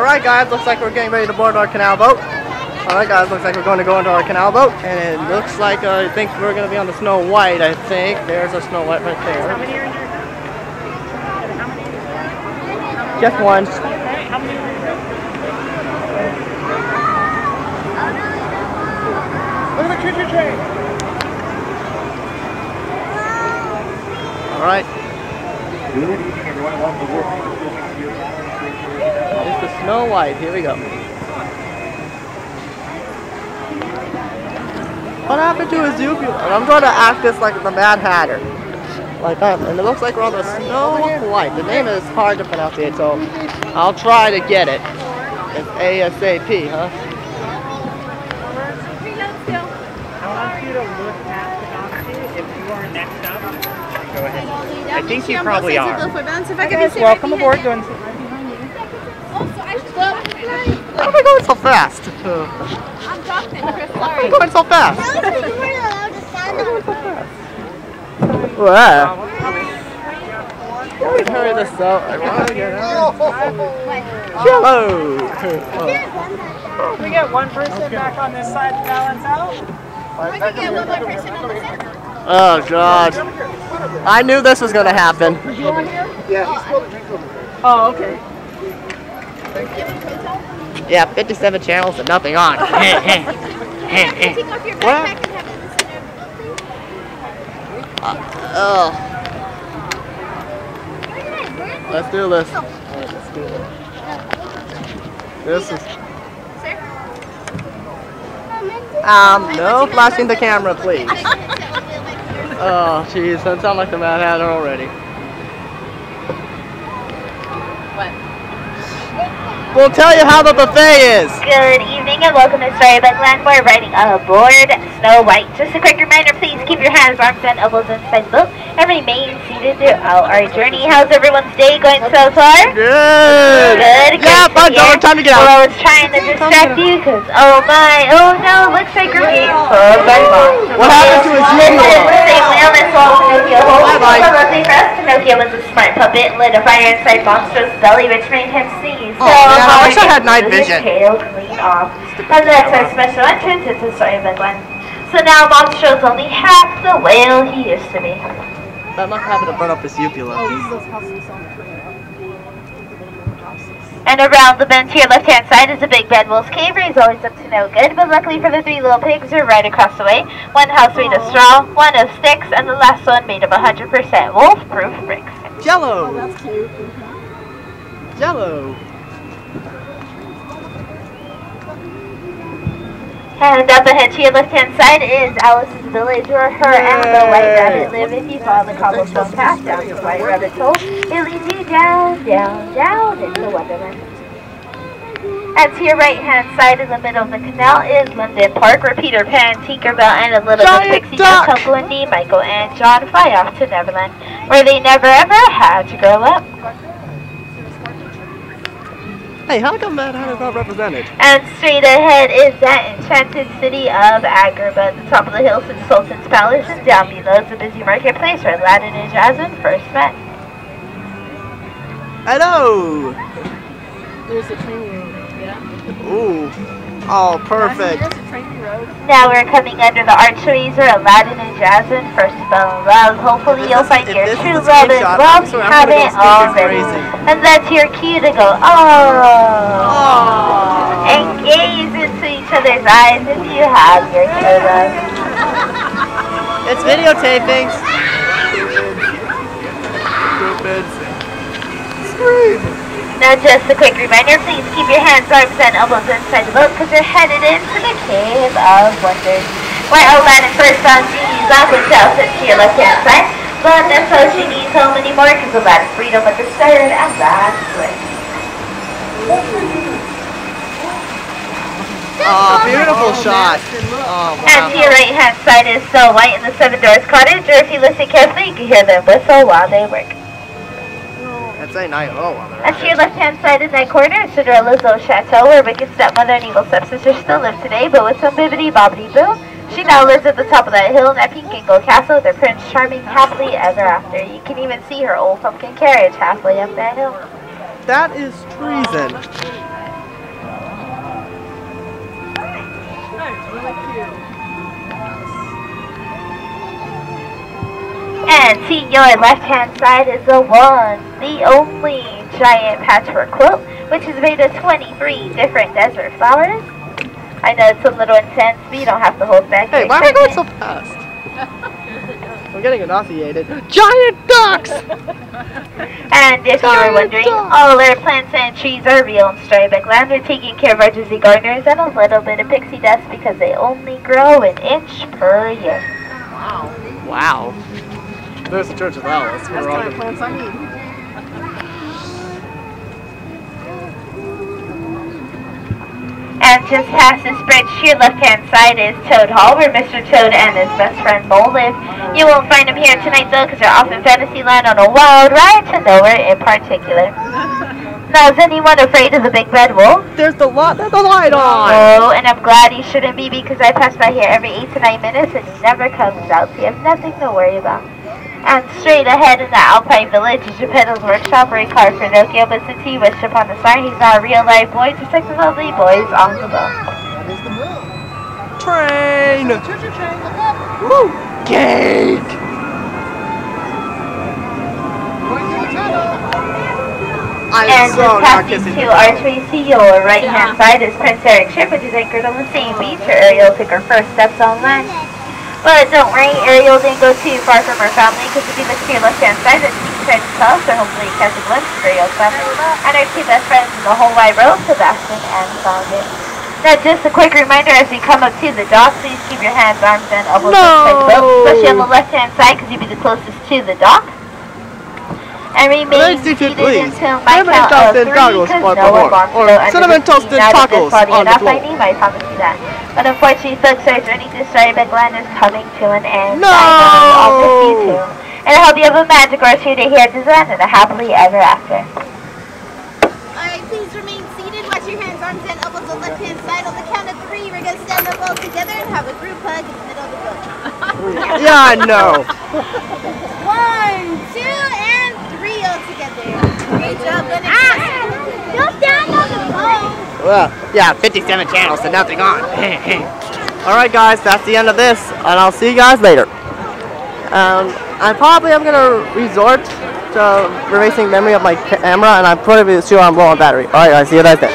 Alright guys, looks like we're getting ready to board our canal boat. Alright guys, looks like we're going to go into our canal boat. And it looks like, I think we're going to be on the Snow White, I think. There's a Snow White right there. How many are in here? Just one. How many are in here? Look at the choo-choo train! Alright. It's the Snow White. Here we go. What happened to his uvula? I'm going to act this like the Mad Hatter. Like that. And it looks like we're on the Snow White. The name is hard to pronounce, so I'll try to get it. It's ASAP, huh? I want you to look past the boxes. If you are next up, go ahead. I think you probably are. Well, come aboard. Go and sit right behind you. Why am I going so fast? I'm talking, Chris. Why am I going so fast? You weren't allowed to stand on it. Wow. Let me hurry this out. I want to get out. Jello! Can we get one person back on this side to balance out? We can get one more person on this side. Oh god. I knew this was going to happen. You on here? Yeah. Oh, okay. Yeah, 57 channels and nothing on. Take off your backpack and have it in the center of the Let's do this. Let's do this. This is... no flashing the camera, please. Oh, jeez, that sounds like the Mad Hatter already. What? We'll tell you how the buffet is. Good evening and welcome to Storybook Land. We're riding aboard Snow White. Just a quick reminder, please keep your hands, arms, and elbows inside the boat and remain seated throughout our journey. How's everyone's day going so far? Good. Good. Yeah, but time to get out. Well, I was trying to distract you because, oh my, oh no, looks like we're being pulled by mom. What happened to his uniform? Same wellness while Pinocchio holds. Luckily for us, Pinocchio was a smart puppet, lit a fire inside Monstro's belly, which made him sneeze. Oh, man, I wish I had night vision. Tail clean off. And that's our special entrance into Storybook Land. So now Monstro's only half the whale he used to be. I'm not having to burn up his uvula. And around the bend to your left-hand side is a big bad wolf's cave where he's always up to no good, but luckily for the three little pigs who are right across the way. One house made of straw, one of sticks, and the last one made of 100% wolf-proof bricks. Jello! Oh, that's cute. Jello! And up ahead to your left-hand side is Alice's village, where her and the White Rabbit live. If you follow the cobblestone path down to the White Rabbit's hole, it leads you down, down, down into Wonderland. And to your right-hand side in the middle of the canal is London Park, where Peter Pan, Tinkerbell, and a little bit pixie dust, Uncle Indy, Michael, and John fly off to Neverland, where they never ever had to grow up. Hey, how come Mad Hatter's not represented? And straight ahead is that enchanted city of Agrabah. At the top of the hill sits Sultan's Palace, and down below is the busy marketplace where Aladdin and Jasmine first met. Hello! There's a train road. Yeah. Ooh. Oh, perfect. There's a train road. Now we're coming under the archways where Aladdin and Jasmine first fell in love. Hopefully you'll find your true love as well if you haven't already. And that's your cue to go, oh, and gaze into each other's eyes if you have your true love. It's videotaping. Stupid. Now just a quick reminder, please keep your hands, arms, and elbows inside the boat because you're headed into the Cave of Wonders, where Aladdin first found Genie's awkward house to your left-hand side, but that's how she needs home anymore because Aladdin's freedom was disturbed, and that's right. Oh, beautiful shot. Oh, wow. And to your right-hand side is Snow White in the Seven Doors Cottage, or if you listen carefully, you can hear them whistle while they work. That's a night low on there. And to your left-hand side in that corner is Cinderella's old chateau, where wicked stepmother and evil stepsister still live today, but with some bibbidi-bobbidi-boo. She now lives at the top of that hill in that pink and gold castle with her Prince Charming happily ever after. You can even see her old pumpkin carriage halfway up that hill. That is treason. And to your left-hand side is the one, the only giant patchwork quilt, which is made of 23 different desert flowers. I know it's a little intense, but you don't have to hold back. Hey, why am I going so fast? I'm getting nauseated. Giant ducks! And if you were wondering, all our plants and trees are real in Storybook Land. We're taking care of our Disney gardeners and a little bit of pixie dust because they only grow an inch per year. Wow. Wow. There's the Church of Alice. That's the kind of plants I need. And just past this bridge to your left-hand side is Toad Hall, where Mr. Toad and his best friend Mole live. You won't find them here tonight, though, because they're off in Fantasyland on a wild ride to nowhere in particular. Now, is anyone afraid of the big red wolf? There's the light on! Oh, and I'm glad you shouldn't be, because I pass by here every 8 to 9 minutes, and he never comes out, so you have nothing to worry about. And straight ahead in the Alpine Village is Geppetto's workshop where he carved Pinocchio, but since he wished upon the star, he's not a real-life boy, just like the lovely boys on the boat. That is the moon. Train! Choo-choo train, look up. Woo! Cake! Going to the tunnel. I'm And so just not passing kissing to you. archway to your right-hand side is Prince Eric's ship, which is anchored on the same beach where Ariel took her first steps on land. But don't worry, Ariel didn't go too far from her family, because if you look to your left-hand side, there's two friends tall, so hopefully you catch a glimpse of Ariel's family. And our two best friends in the whole wide world, Sebastian and Saunders. Now, just a quick reminder, as we come up to the dock, please keep your hands, arms, and elbows inside the boat, especially on the left-hand side, because you'll be the closest to the dock. And remain seated until my count of 3, because no one wants to go under the sea. Now that this body enough, I need, I promise you that. But unfortunately, folks, our journey to Storybook Land is coming to an end. No! I'll miss you too. And I hope you have a magical rest of your day here at Disneyland and a happily ever after. Alright, please remain seated. Watch your hands, arms, and elbows on the left-hand side. On the count of 3, we're going to stand up all together and have a group hug in the middle of the boat. Yeah, I know. 1, 2, and 3 all together. Great job, don't stand on the boat. Well, yeah, 57 channels, so nothing on. Alright guys, that's the end of this, and I'll see you guys later. I probably am going to resort to erasing memory of my camera, and I'm probably sure I'm low on battery. Alright guys, see you guys then.